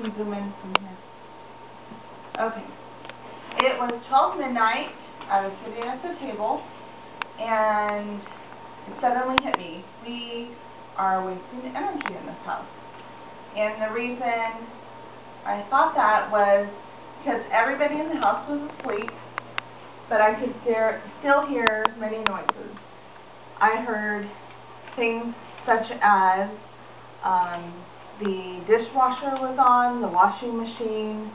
can zoom in from here. Okay. It was 12 midnight. I was sitting at the table, and it suddenly hit me. We are wasting energy in this house. And the reason I thought that was because everybody in the house was asleep, but I could still hear many noises. I heard things such as the dishwasher was on, the washing machine,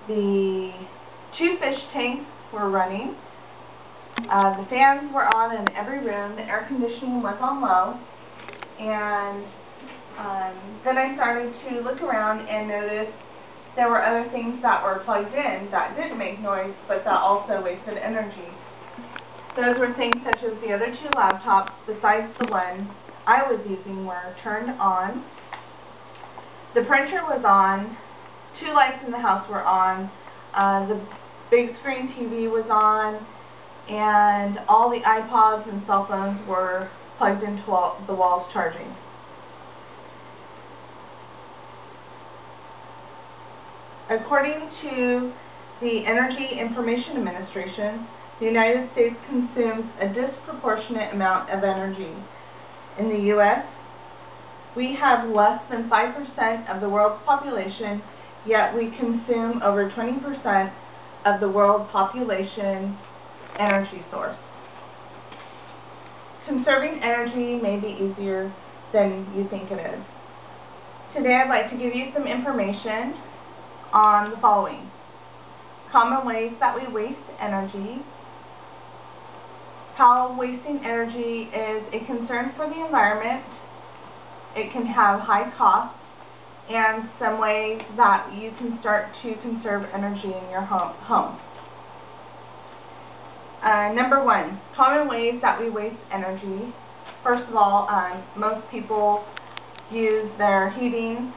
the 2 fish tanks were running, the fans were on in every room, the air conditioning was on low, and then I started to look around and notice there were other things that were plugged in that didn't make noise, but that also wasted energy. Those were things such as the other 2 laptops, besides the one I was using, were turned on. The printer was on. 2 lights in the house were on. The big screen TV was on, and all the iPods and cell phones were plugged into the walls charging. According to the Energy Information Administration, the United States consumes a disproportionate amount of energy. In the U.S., we have less than 5% of the world's population, yet we consume over 20% of the world population energy source. Conserving energy may be easier than you think it is. Today I'd like to give you some information on the following: common ways that we waste energy, how wasting energy is a concern for the environment, it can have high costs, and some ways that you can start to conserve energy in your home. Number 1, common ways that we waste energy. First of all, most people use their heating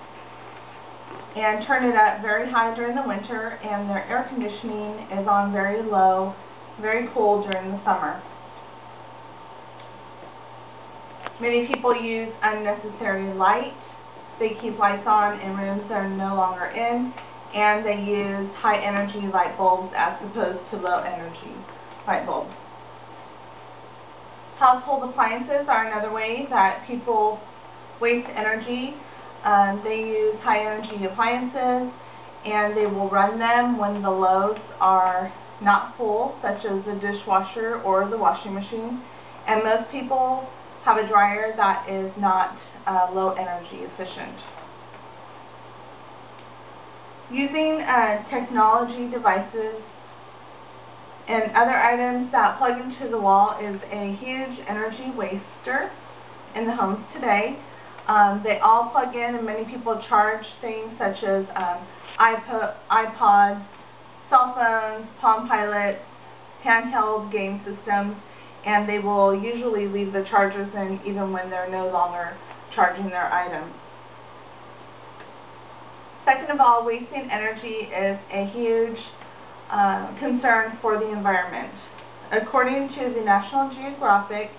and turn it up very high during the winter, and their air conditioning is on very low, very cool during the summer. Many people use unnecessary light. They keep lights on in rooms they're no longer in, and they use high energy light bulbs as opposed to low energy light bulbs. Household appliances are another way that people waste energy. They use high energy appliances, and they will run them when the loads are not full, such as the dishwasher or the washing machine. And most people have a dryer that is not low energy efficient. Using technology devices and other items that plug into the wall is a huge energy waster in the homes today. They all plug in, and many people charge things such as iPods, cell phones, Palm Pilots, handheld game systems, and they will usually leave the chargers in even when they're no longer charging their items. Second of all, wasting energy is a huge concern for the environment. According to the National Geographic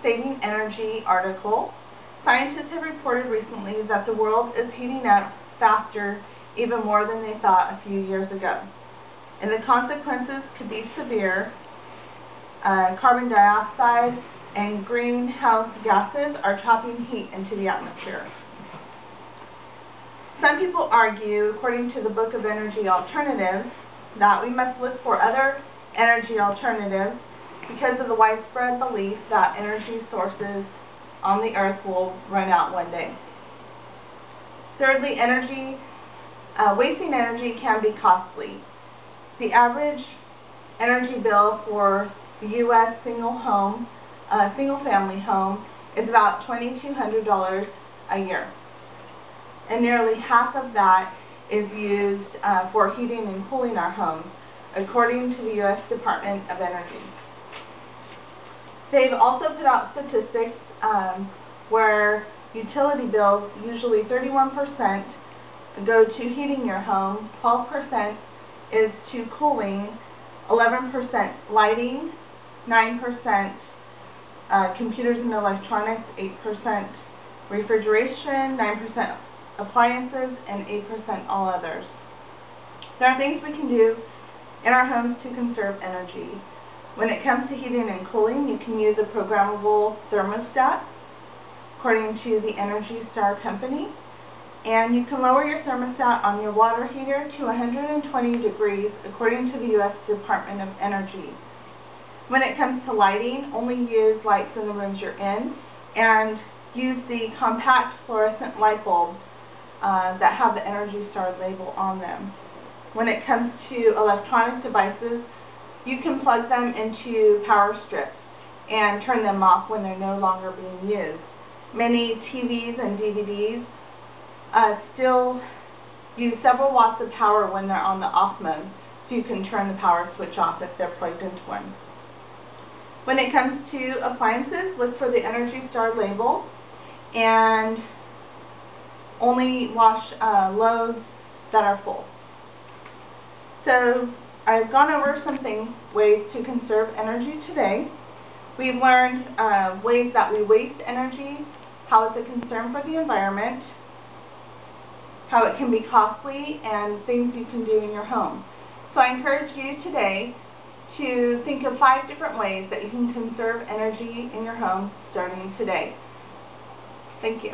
Saving Energy article, scientists have reported recently that the world is heating up faster, even more than they thought a few years ago. And the consequences could be severe. Carbon dioxide and greenhouse gases are trapping heat into the atmosphere. Some people argue, according to the Book of Energy Alternatives, that we must look for other energy alternatives because of the widespread belief that energy sources on the earth will run out one day. Thirdly, wasting energy can be costly. The average energy bill for the U.S. single-family home is about $2,200 a year, and nearly half of that is used for heating and cooling our homes, according to the U.S. Department of Energy. They've also put out statistics where utility bills, usually 31%, go to heating your home, 12% is to cooling, 11% lighting, 9% computers and electronics, 8% refrigeration, 9% appliances, and 8% all others. There are things we can do in our homes to conserve energy. When it comes to heating and cooling, you can use a programmable thermostat according to the Energy Star company. And you can lower your thermostat on your water heater to 120 degrees according to the U.S. Department of Energy. When it comes to lighting, only use lights in the rooms you're in, and use the compact fluorescent light bulbs that have the Energy Star label on them. When it comes to electronic devices, you can plug them into power strips and turn them off when they're no longer being used. Many TVs and DVDs still use several watts of power when they're on the off mode, so you can turn the power switch off if they're plugged into one. When it comes to appliances, look for the Energy Star label and only wash loads that are full. So I've gone over some ways to conserve energy today. We've learned ways that we waste energy, how it's a concern for the environment, how it can be costly, and things you can do in your home. So I encourage you today to think of 5 different ways that you can conserve energy in your home starting today. Thank you.